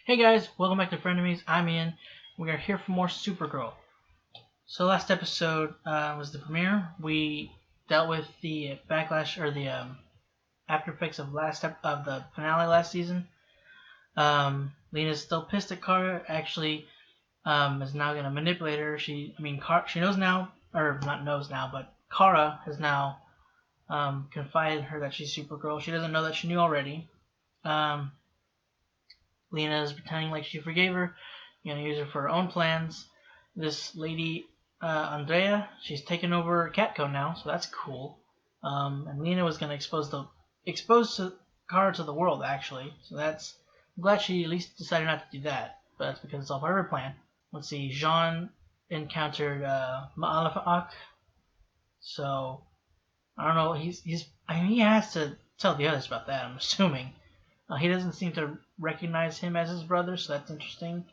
Hey guys, welcome back to Frenemies. I'm Ian. We are here for more Supergirl. So last episode was the premiere. We dealt with the backlash or the after effects of of the finale last season. Lena's still pissed at Kara. Actually, is now gonna manipulate her. She knows now, or not knows now, but Kara has now confided in her that she's Supergirl. She doesn't know that she knew already. Lena is pretending like she forgave her, gonna use her for her own plans. This lady, Andrea, she's taken over Catco now, so that's cool. And Lena was gonna expose Kara to the world, actually. So I'm glad she at least decided not to do that. But that's because it's all part of her plan. Let's see, Jean encountered Ma'alefak. So I don't know. He has to tell the others about that. I'm assuming. He doesn't seem to recognize him as his brother, so that's interesting.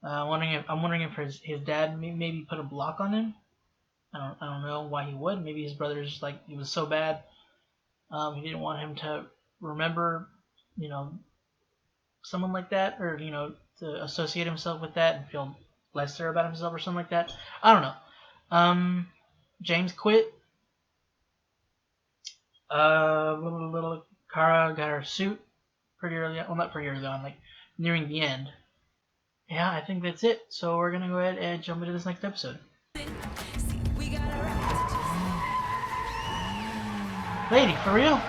I'm wondering if his dad maybe put a block on him. I don't know why he would. Maybe his brother's like he was so bad, he didn't want him to remember, someone like that, or to associate himself with that and feel lesser about himself or something like that. I don't know. James quit. Kara got her suit pretty early on. Well, not pretty early on, like nearing the end. Yeah, I think that's it. So we're gonna go ahead and jump into this next episode. Lady, for real?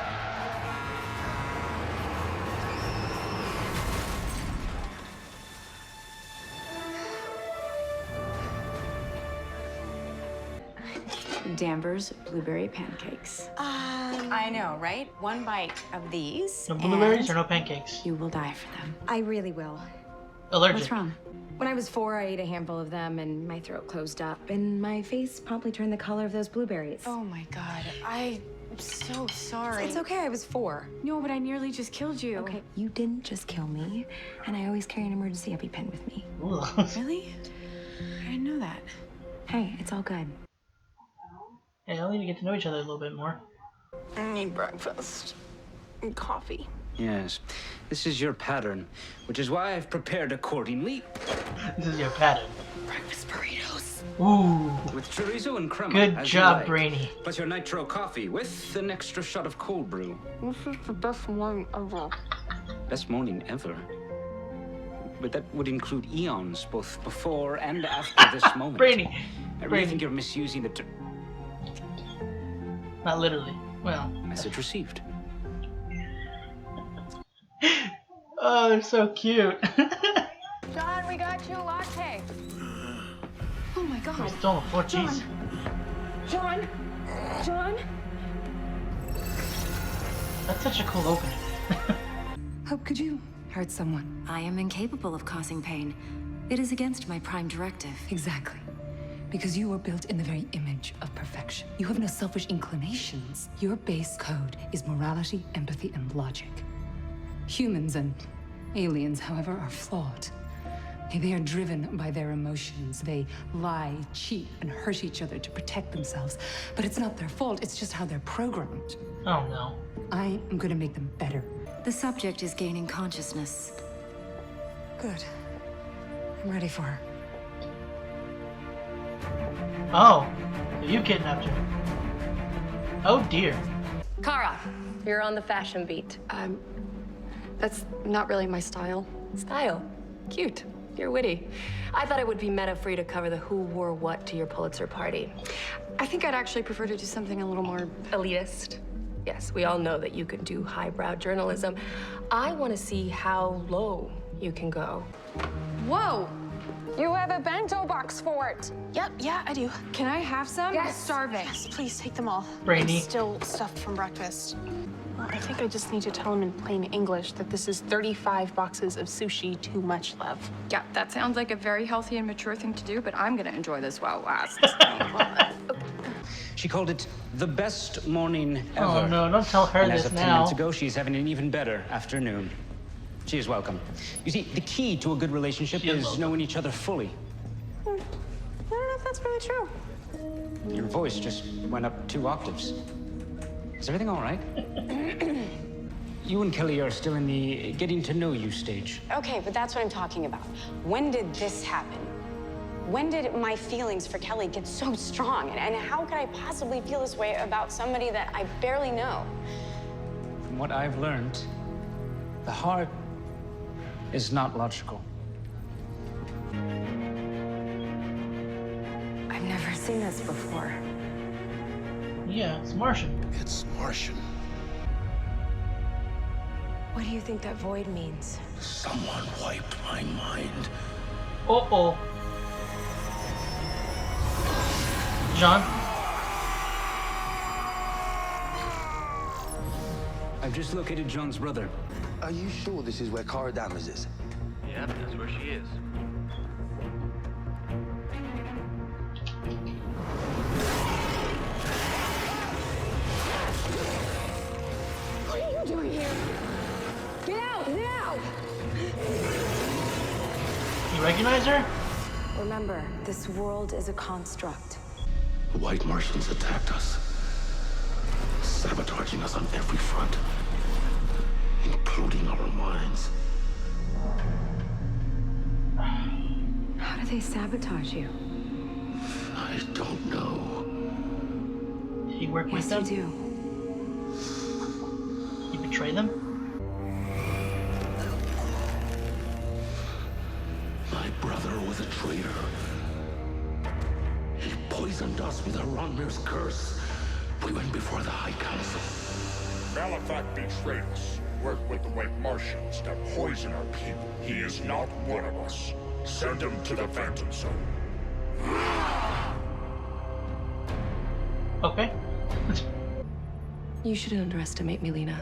Danvers blueberry pancakes. I know, right? One bite of these. No blueberries or no pancakes? You will die for them. I really will. Allergic. What's wrong? When I was 4, I ate a handful of them and my throat closed up and my face promptly turned the color of those blueberries. Oh my God. I'm so sorry. It's okay, I was 4. No, but I nearly just killed you. Okay, you didn't just kill me, and I always carry an emergency EpiPen with me. Really? I didn't know that. Hey, it's all good. Hey, I'll need to get to know each other a little bit more. I need breakfast and coffee. Yes, this is your pattern, which is why I've prepared accordingly. This is your pattern. Breakfast burritos. Ooh. With chorizo and crema. Good as job, you like. Brainy. But your nitro coffee with an extra shot of cold brew. This is the best morning ever. Best morning ever. But that would include eons, both before and after this moment. Brainy. I really Brainy. think you're misusing the term. Not literally. Well. Message received. Oh, they're so cute. John, we got you a latte. Oh my God. Still on the floor, jeez. John! John! That's such a cool opening. How could you hurt someone? I am incapable of causing pain. It is against my prime directive. Exactly. Because you were built in the very image of perfection. You have no selfish inclinations. Your base code is morality, empathy, and logic. Humans and aliens, however, are flawed. They are driven by their emotions. They lie, cheat, and hurt each other to protect themselves. But it's not their fault, it's just how they're programmed. Oh no. I am going to make them better. The subject is gaining consciousness. Good. I'm ready for her. Oh, so you kidnapped her. Oh dear. Kara, you're on the fashion beat. That's not really my style. Style. Cute. You're witty. I thought it would be meta for you to cover the who wore what to your Pulitzer party. I think I'd actually prefer to do something a little more Elitist. Yes, we all know that you can do highbrow journalism. I want to see how low you can go. Whoa! You have a bento box for it. Yep, yeah, I do. Can I have some? Yes. I'm starving. Yes, please take them all. Brainy. I'm still stuffed from breakfast. Well, I think I just need to tell him in plain English that this is 35 boxes of sushi, too much love. Yeah, that sounds like a very healthy and mature thing to do, but I'm gonna enjoy this while it lasts. She called it the best morning ever. Oh no, don't tell her And this as of 10 now. minutes ago, she's having an even better afternoon. She is welcome. You see, the key to a good relationship She is is welcome. knowing each other fully. I don't know if that's really true. Your voice just went up 2 octaves. Is everything all right? You and Kelly are still in the getting to know you stage. Okay, but that's what I'm talking about. When did this happen? When did my feelings for Kelly get so strong? And how could I possibly feel this way about somebody that I barely know? From what I've learned, the heart is not logical. I've never seen this before. Yeah, it's Martian. It's Martian. What do you think that void means? Someone wiped my mind. Uh-oh. John? I've just located John's brother. Are you sure this is where Cara Danvers is? Yep, that's where she is. What are you doing here? Get out now! You recognize her? Remember, this world is a construct. The white Martians attacked us, sabotaging us on every front, including our minds. How do they sabotage you? I don't know. Did he work with Yes, them? you do. You betray them? My brother was a traitor. He poisoned us with Aronmir's curse. We went before the High Council. Malefak betrayed us. Worked with the white Martians to poison our people. He is not one of us. Send him to the Phantom Zone. Okay. You shouldn't underestimate me, Lena.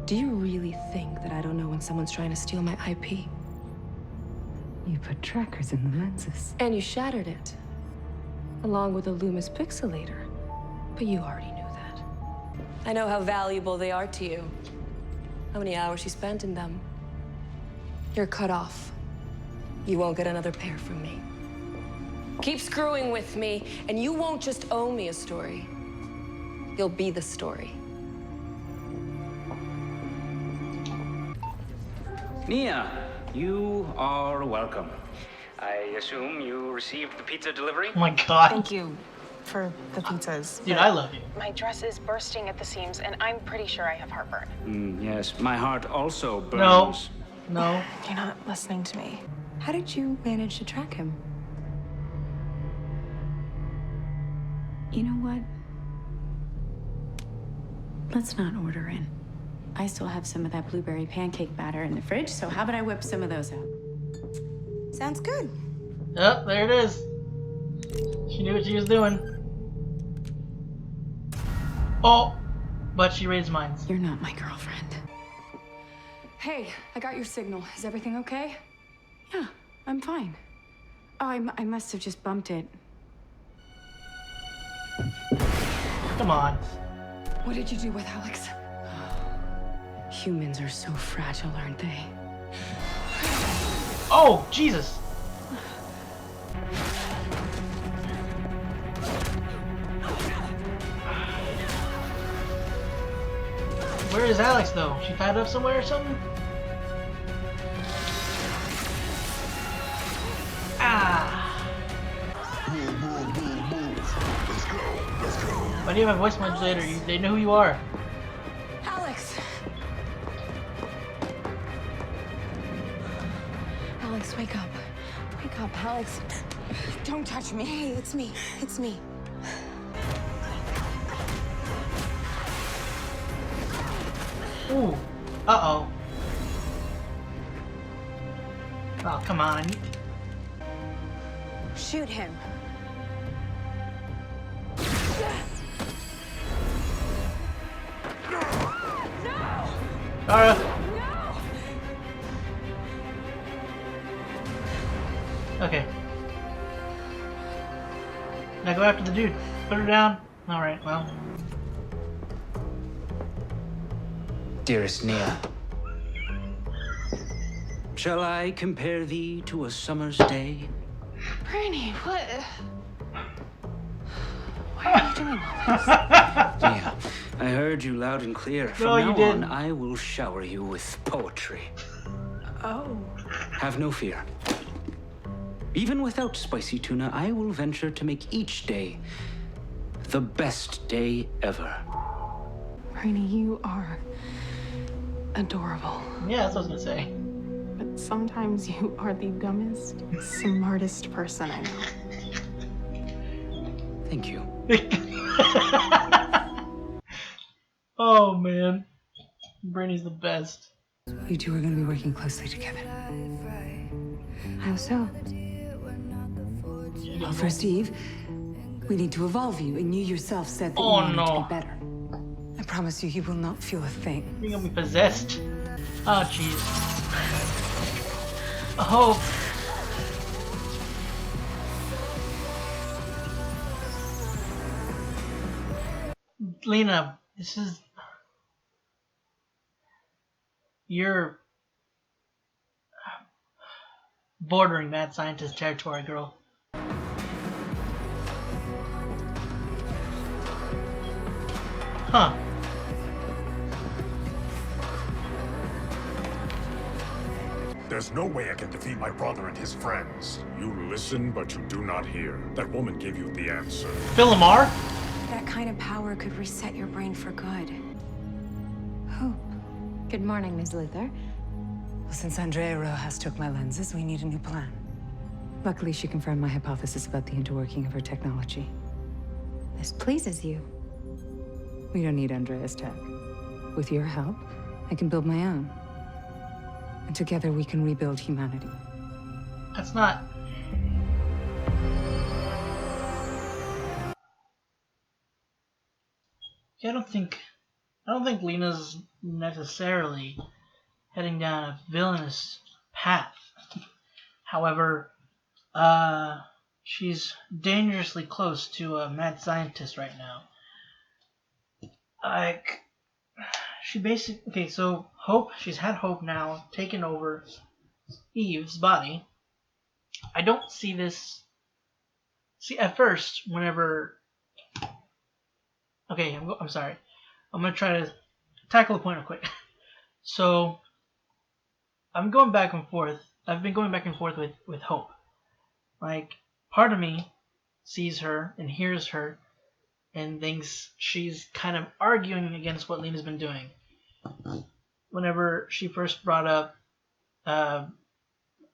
Do you really think that I don't know when someone's trying to steal my IP? You put trackers in the lenses. And you shattered it, along with a Loomis pixelator. But you already knew that. I know how valuable they are to you. How many hours you spent in them. You're cut off. You won't get another pair from me. Keep screwing with me, and you won't just owe me a story. You'll be the story. Nia, you are welcome. I assume you received the pizza delivery? Oh my god. Thank you for the pizzas. Dude, I love you. My dress is bursting at the seams, and I'm pretty sure I have heartburn. Yes, my heart also burns. No. No. You're not listening to me. How did you manage to track him? You know what? Let's not order in. I still have some of that blueberry pancake batter in the fridge, so how about I whip some of those out? Sounds good. Yep, there it is. She knew what she was doing. Oh, but she raised mine. You're not my girlfriend. Hey, I got your signal. Is everything okay? Yeah, I'm fine. Oh, I must have just bumped it. Come on. What did you do with Alex? Humans are so fragile, aren't they? Oh, Jesus. Where is Alex, though? She tied up somewhere or something? Ah. Let's go. Why do you have a voice modulator? They know who you are. Alex! Alex, wake up. Wake up, Alex. Don't touch me. Hey, it's me. It's me. Ooh. Uh-oh. Oh, come on. Shoot him. Kara. Okay. Now go after the dude. Put her down. Alright, well. Dearest Nia, shall I compare thee to a summer's day? Brainy, what? Why are you doing all this? Nia, I heard you loud and clear. From No, now you on, didn't. I will shower you with poetry. Oh. Have no fear. Even without spicy tuna, I will venture to make each day the best day ever. Brainy, you are adorable. Yeah, that's what I was gonna say. But sometimes you are the dumbest, smartest person I know. Thank you. Oh man, Brainy's the best. You two are going to be working closely together. How so? Well, first, Eve, we need to evolve you, and you yourself said that you Oh, wanted to no. be better. I promise you, you will not feel a thing. You're gonna be possessed. Oh jeez. Oh. Lena, this is... You're bordering mad scientist territory, girl. Huh. There's no way I can defeat my brother and his friends. You listen, but you do not hear. That woman gave you the answer. Phil Lamar? That kind of power could reset your brain for good. Hope. Good morning, Ms. Luther. Well, since Andrea Rojas took my lenses, we need a new plan. Luckily, she confirmed my hypothesis about the interworking of her technology. This pleases you. We don't need Andrea's tech. With your help, I can build my own. And together we can rebuild humanity. That's not... Yeah, I don't think Lena's necessarily heading down a villainous path. However, she's dangerously close to a mad scientist right now. Like, she basically... Okay, so Hope, she's had Hope now taken over Eve's body. I don't see this... See, at first, whenever... Okay, I'm sorry. I'm going to try to tackle the point real quick. So, I'm going back and forth. I've been going back and forth with Hope. Like, part of me sees her and hears her and thinks she's kind of arguing against what Lena's been doing. Whenever she first brought up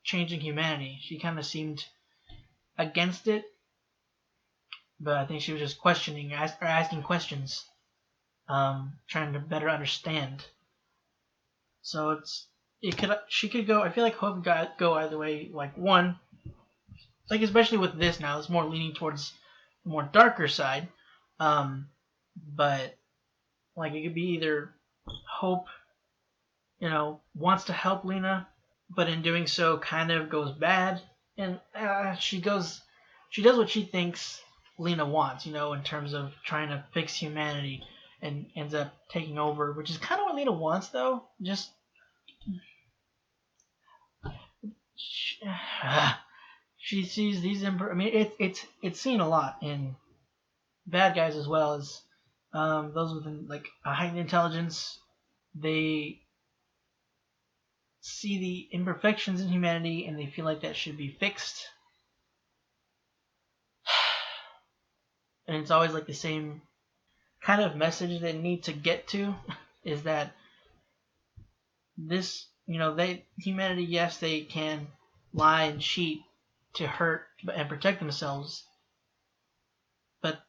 changing humanity, she kind of seemed against it. But I think she was just questioning, or asking questions, trying to better understand. So she could go. I feel like Hope could go either way. Like one, like especially with this now, it's more leaning towards the more darker side. But like it could be either Hope, wants to help Lena, but in doing so kind of goes bad, and she does what she thinks Lena wants, in terms of trying to fix humanity, and ends up taking over, which is kind of what Lena wants, though. Just she sees these. I mean, it's seen a lot in bad guys as well as those with like a heightened intelligence. They see the imperfections in humanity and they feel like that should be fixed. And it's always like the same kind of message they need to get to is that this, humanity, yes, they can lie and cheat to hurt and protect themselves, but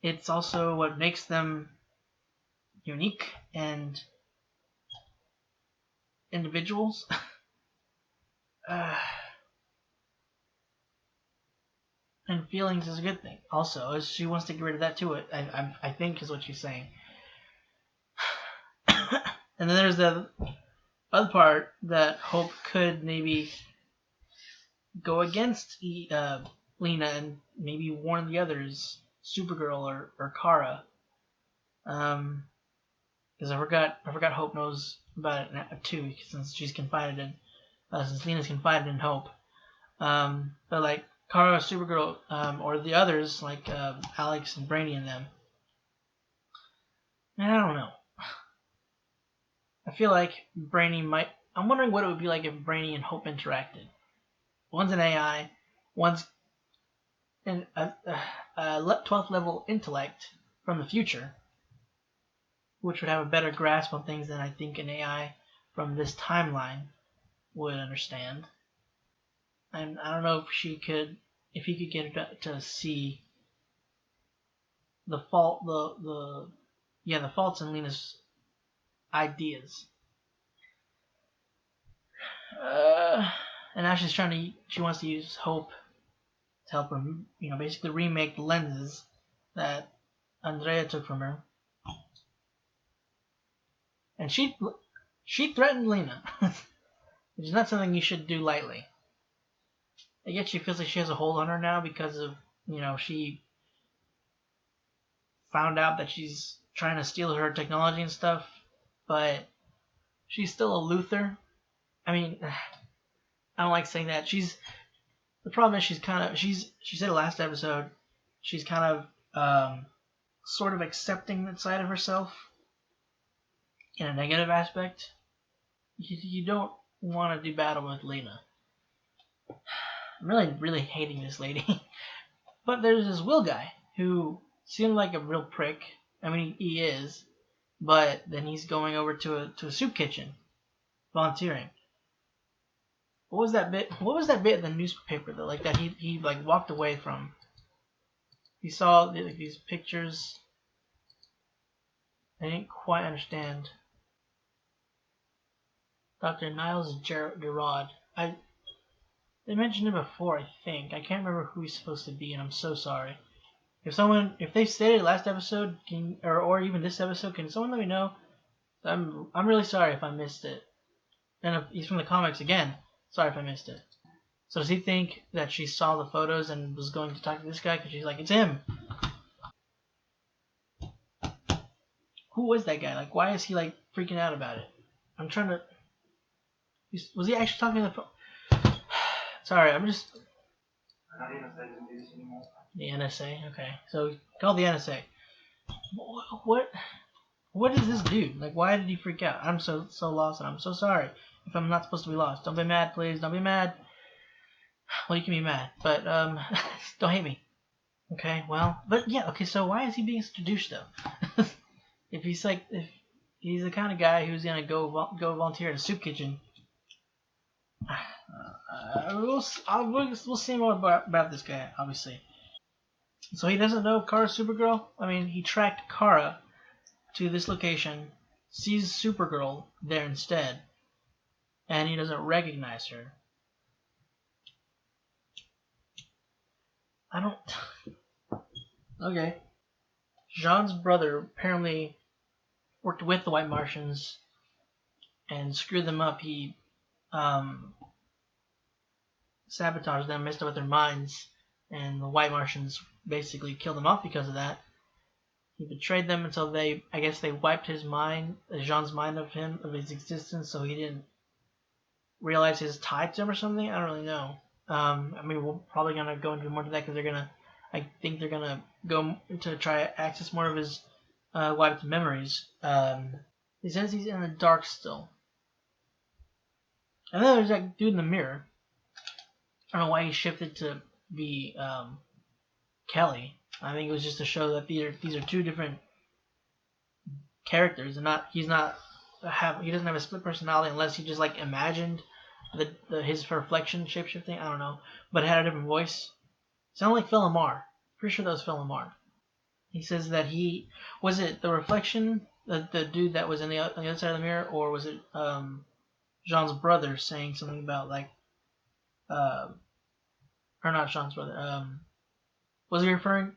it's also what makes them unique and individuals. And feelings is a good thing. Also, she wants to get rid of that too. I think is what she's saying. And then there's the other part that Hope could maybe go against Lena and maybe warn the others, Supergirl or Kara. Because I forgot Hope knows about it too, since she's confided in, since Lena's confided in Hope. But like Kara, Supergirl, or the others like Alex and Brainy and them, And I don't know. I feel like Brainy might. I'm wondering what it would be like if Brainy and Hope interacted. One's an AI, one's an 12th level intellect from the future, which would have a better grasp on things than I think an AI from this timeline would understand. And I don't know if he could get her to see the faults in Lena's ideas. And now she wants to use Hope to help her, basically remake the lenses that Andrea took from her. And she threatened Lena, which is not something you should do lightly. I guess she feels like she has a hold on her now because of, she found out that she's trying to steal her technology and stuff, but she's still a Luther. I mean, I don't like saying that. The problem is she said last episode, she's kind of sort of accepting that side of herself in a negative aspect. You don't want to do battle with Lena. I'm really, really hating this lady. But there's this Will guy who seemed like a real prick. I mean, he is. But then he's going over to a soup kitchen, volunteering. What was that bit? What was that bit in the newspaper that he walked away from? He saw these pictures. I didn't quite understand. Dr. Niles Gerard. They mentioned him before, I think. I can't remember who he's supposed to be, and I'm so sorry. If they stated last episode, or even this episode, can someone let me know? I'm really sorry if I missed it. And if he's from the comics again, sorry if I missed it. So does he think that she saw the photos and was going to talk to this guy because she's like, it's him? Who was that guy? Why is he freaking out about it? I'm trying to. Was he actually talking to the phone? Sorry, I'm just. The NSA, okay. So call the NSA. What is this dude? Why did he freak out? I'm so lost, and I'm so sorry if I'm not supposed to be lost. Don't be mad, please. Don't be mad. Well, you can be mad, but don't hate me. Okay, well, but yeah, okay. So why is he being such a douche though? if he's the kind of guy who's gonna go volunteer at a soup kitchen. We'll see more about this guy, obviously. So he doesn't know Kara's Supergirl? I mean, he tracked Kara to this location, sees Supergirl there instead, and he doesn't recognize her. I don't... Okay. Jean's brother apparently worked with the White Martians and screwed them up. He sabotaged them, messed up with their minds, and the White Martians basically killed him off because of that. He betrayed them until they wiped his mind, Jean's mind of his existence, so he didn't realize his tie to him or something. I don't really know. I mean, we're probably gonna go into more to that because I think they're gonna go to try to access more of his wiped memories. He says he's in the dark still. And then there's that dude in the mirror. I don't know why he shifted to be Kelly. I think it was just to show that these are two different characters, and he doesn't have a split personality unless he just imagined his reflection shapeshifting. I don't know, but it had a different voice. Sounded like Felomar. Pretty sure that was Felomar. He says that was it the reflection, the dude that was on the other side of the mirror, or was it Jean's brother saying something about or not Jean's brother. Was he referring?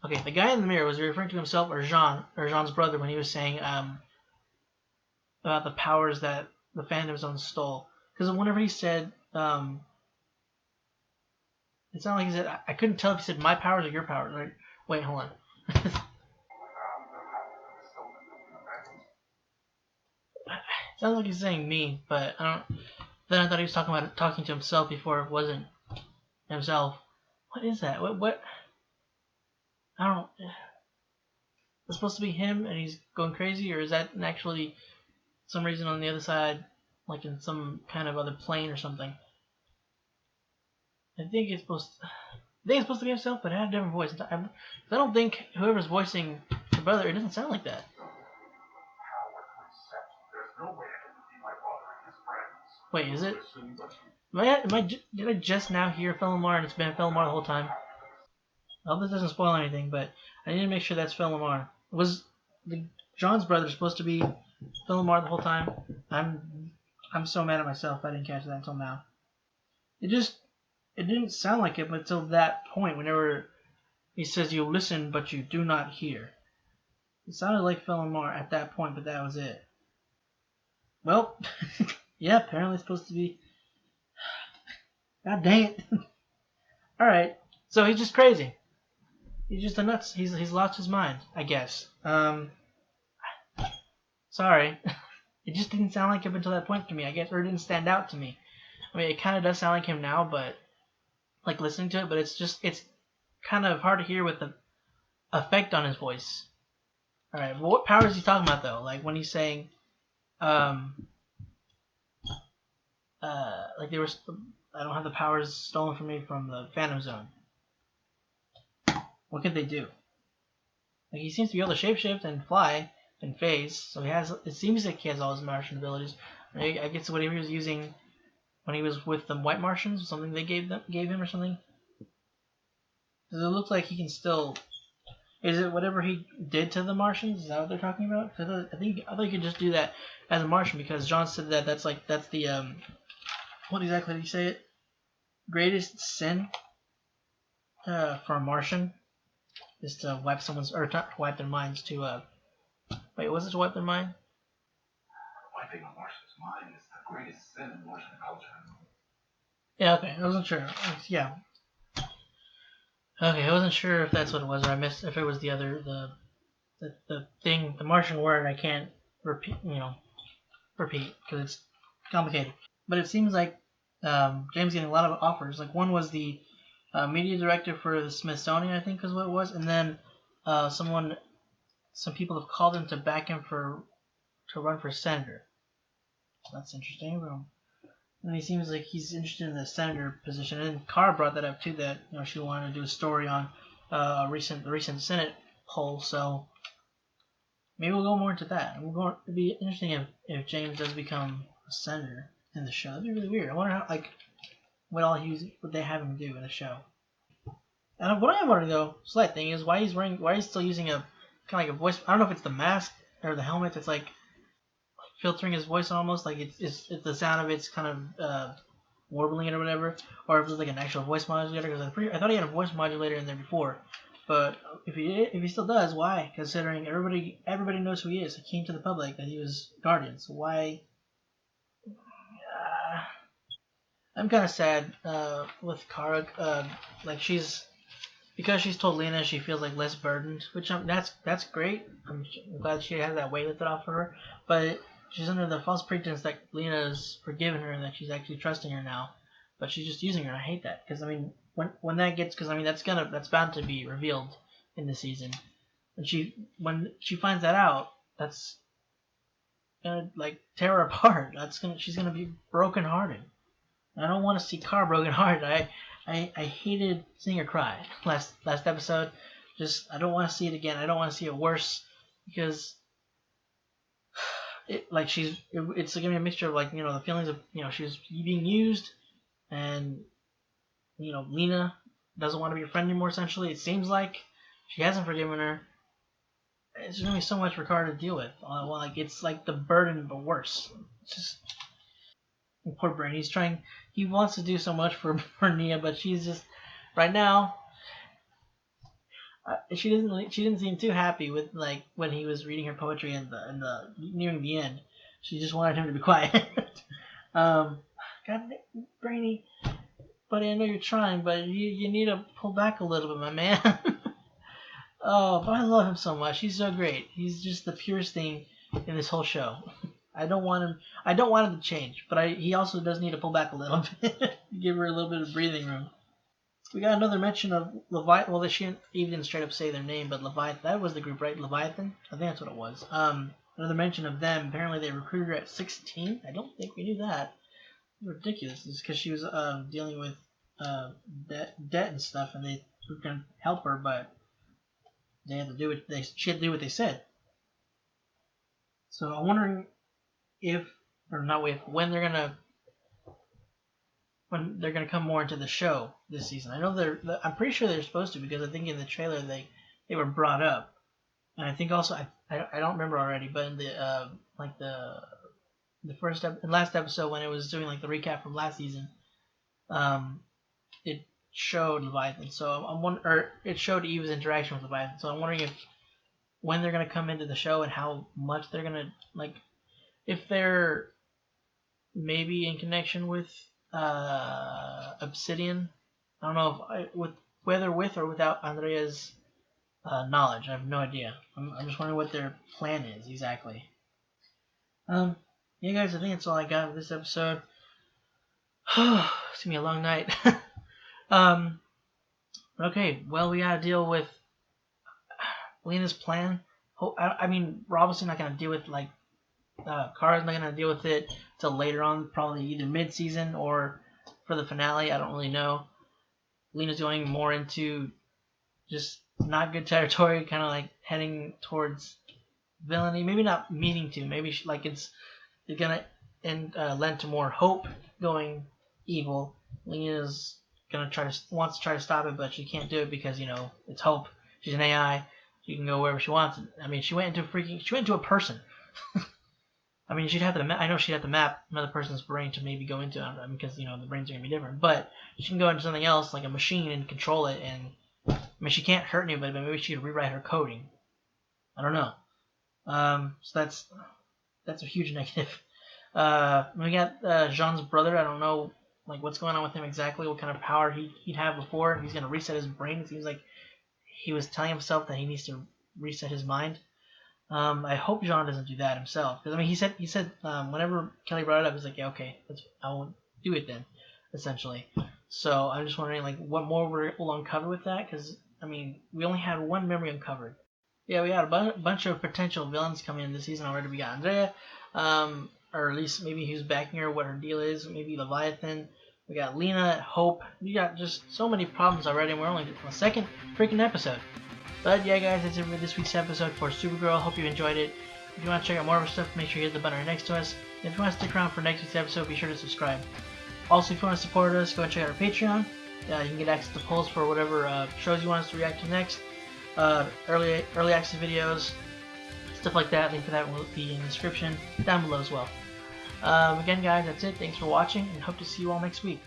Okay, the guy in the mirror, was he referring to himself or Jean's brother when he was saying about the powers that the Phantom Zone stole? Because whenever he said, it sounded like he said, I couldn't tell if he said my powers or your powers. Right? Wait, hold on. Sounds like he's saying me, but I don't. Then I thought he was talking to himself before it wasn't himself. What is that? What? I don't. that's supposed to be him and he's going crazy, or is that actually some reason on the other side, like in some kind of other plane or something? I think it's supposed to be himself, but it had a different voice. I don't think whoever's voicing the brother, it doesn't sound like that. Wait, is it? Did I just now hear Felomar and it's been Felomar the whole time? I hope this doesn't spoil anything, but I need to make sure that's Felomar. Was John's brother supposed to be Felomar the whole time? I'm so mad at myself I didn't catch that until now. It didn't sound like it until that point, whenever he says you listen but you do not hear. It sounded like Felomar at that point, but that was it. Well, yeah, apparently it's supposed to be. God dang it. Alright, so he's just crazy. He's just a nuts. He's lost his mind, I guess. Sorry. It just didn't sound like him until that point to me, I guess, or it didn't stand out to me. I mean, it kind of does sound like him now, but like listening to it, but it's kind of hard to hear with the effect on his voice. All right, well, what power is he talking about though? Like when he's saying, like they were, I don't have the powers stolen from me from the Phantom Zone. What could they do? Like he seems to be able to shapeshift and fly and phase, so he has. It seems like he has all his Martian abilities. I guess whatever he was using when he was with the White Martians, something they gave him or something. Does it look like he can still? Is it whatever he did to the Martians? Is that what they're talking about? I thought you could just do that as a Martian, because John said that's the what exactly did he say it? Greatest sin for a Martian is to wipe someone's, or not to wipe their minds, to wait, was it to wipe their mind? Wiping a Martian's mind is the greatest sin in Martian culture. Yeah, okay, I wasn't sure. Yeah. Okay, I wasn't sure if that's what it was, or I missed if it was the other the thing, the Martian word I can't repeat because it's complicated. But it seems like James getting a lot of offers. Like one was the media director for the Smithsonian, I think is what it was, and then some people have called him to back him to run for senator. So that's interesting. And he seems like he's interested in the senator position. And Kara brought that up too, that she wanted to do a story on the recent Senate poll. So maybe we'll go more into that. It'd be interesting if James does become a senator in the show. That'd be really weird. I wonder how what they have him do in the show. And what I am wondering though, slight thing is why he's still using a kind of like a voice. I don't know if it's the mask or the helmet that's like filtering his voice almost, like it's the sound of it's kind of warbling it or whatever, or if it's like an actual voice modulator. Because I thought he had a voice modulator in there before, but if he still does, why? Considering everybody knows who he is. It came to the public that he was Guardian, so why? I'm kind of sad with Kara, like because she's told Lena she feels like less burdened, which that's great. I'm glad she has that weight lifted off of her, but she's under the false pretense that Lena's forgiven her and that she's actually trusting her now, but she's just using her. I hate that, because I mean when that gets, because I mean that's bound to be revealed in the season, and when she finds that out, that's gonna like tear her apart. She's gonna be brokenhearted. I don't want to see Kara brokenhearted. I hated seeing her cry last episode. I don't want to see it again. I don't want to see it worse, because it's giving me a mixture of the feelings of she's being used, and Lena doesn't want to be a friend anymore. Essentially, it seems like she hasn't forgiven her. It's gonna be so much for Kara to deal with. It's like the burden, but worse. It's just. Poor Brainy. He wants to do so much for Nia, but she's just right now. She didn't seem too happy with when he was reading her poetry and the nearing the end. She just wanted him to be quiet. God, Brainy, buddy, I know you're trying, but you need to pull back a little bit, my man. Oh, but I love him so much. He's so great. He's just the purest thing in this whole show. I don't want him to change, but he also does need to pull back a little bit. Give her a little bit of breathing room. We got another mention of Leviathan. Well, she didn't straight up say their name, but Leviathan. That was the group, right? Leviathan. I think that's what it was. Another mention of them. Apparently, they recruited her at 16. I don't think we knew that. Ridiculous. It's because she was dealing with debt and stuff, and they were gonna help her, but they had to do what she had to do what they said. So I'm wondering when they're gonna come more into the show this season. I know I'm pretty sure they're supposed to, because I think in the trailer they were brought up, and I think also I don't remember already, but in the last episode when it was doing like the recap from last season, it showed Leviathan. So it showed Eve's interaction with Leviathan. So I'm wondering when they're gonna come into the show and how much they're gonna if they're maybe in connection with Obsidian. I don't know whether with or without Andrea's knowledge. I have no idea. I'm just wondering what their plan is exactly. Yeah, guys, I think that's all I got for this episode. It's gonna be a long night. Okay, well, we gotta deal with Lena's plan. I mean, we're obviously not gonna deal with Kara's not gonna deal with it till later on, probably either mid-season or for the finale. I don't really know. Lena's going more into just not good territory, kind of like heading towards villainy. Maybe not meaning to. Maybe it's gonna lend to more Hope going evil. Lena's wants to try to stop it, but she can't do it because it's Hope. She's an AI. She can go wherever she wants. I mean, she went into a person. I mean, I know she'd have to map another person's brain to maybe go into it, because the brains are gonna be different. But she can go into something else like a machine and control it. And I mean, she can't hurt anybody, but maybe she could rewrite her coding. I don't know. So that's a huge negative. We got Jean's brother. I don't know what's going on with him exactly. What kind of power he'd have before. He's gonna reset his brain. It seems like he was telling himself that he needs to reset his mind. I hope Jean doesn't do that himself, because I mean he said whenever Kelly brought it up, he's like, yeah, okay, I won't do it then, essentially. So I'm just wondering what more we'll uncover with that, because I mean we only had one memory uncovered. Yeah, we had a bunch of potential villains coming in this season already. We got Andrea, or at least maybe who's backing her, what her deal is. Maybe Leviathan. We got Lena, Hope. We got just so many problems already, and we're only on the second freaking episode. But yeah, guys, that's it for this week's episode for Supergirl. Hope you enjoyed it. If you want to check out more of our stuff, make sure you hit the button right next to us. And if you want to stick around for next week's episode, be sure to subscribe. Also, if you want to support us, go and check out our Patreon. You can get access to polls for whatever shows you want us to react to next. Early access videos, stuff like that. Link for that will be in the description down below as well. Again, guys, that's it. Thanks for watching, and hope to see you all next week.